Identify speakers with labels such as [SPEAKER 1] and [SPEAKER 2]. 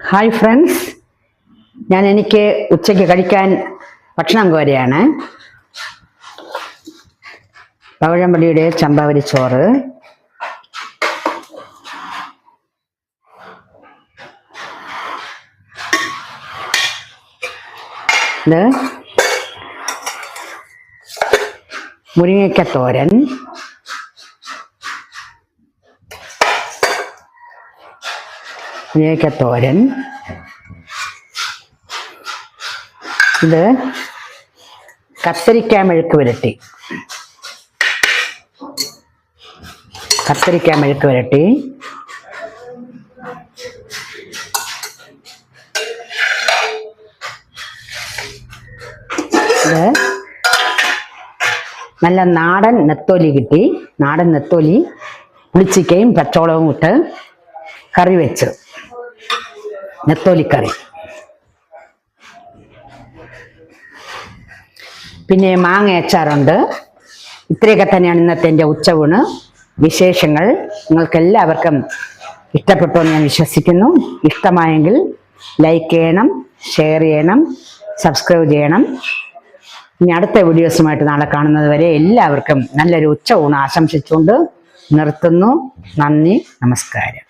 [SPEAKER 1] Hi friends, എനിക്ക് ഉച്ചയ്ക്ക് കഴിക്കാൻ ഭക്ഷണം കോരുകയാണ്. പഴംപൊടിയുടെ ചമ്പാവരി ചോറ്, ഇത് മുരിങ്ങയ്ക്ക തോരൻ, ഇത് കത്തിരിക്ക മെഴുക്ക് പുരട്ടി, ഇത് നല്ല നാടൻ നെത്തോലി കിട്ടി. നാടൻ നെത്തോലി പുളിച്ചിക്കയും പച്ചമുളകും ഇട്ട് കറി വെച്ച്, നെത്തോലിക്കറി. പിന്നെ മാങ്ങ അച്ചാറുണ്ട്. ഇത്രയൊക്കെ തന്നെയാണ് ഇന്നത്തെ എൻ്റെ ഉച്ചയൂണ് വിശേഷങ്ങൾ. നിങ്ങൾക്ക് എല്ലാവർക്കും ഇഷ്ടപ്പെട്ടു എന്ന് ഞാൻ വിശ്വസിക്കുന്നു. ഇഷ്ടമായെങ്കിൽ ലൈക്ക് ചെയ്യണം, ഷെയർ ചെയ്യണം, സബ്സ്ക്രൈബ് ചെയ്യണം. ഇനി അടുത്ത വീഡിയോസുമായിട്ട് നാളെ കാണുന്നത് വരെ എല്ലാവർക്കും നല്ലൊരു ഉച്ചയൂണ് ആശംസിച്ചുകൊണ്ട് നിർത്തുന്നു. നന്ദി, നമസ്കാരം.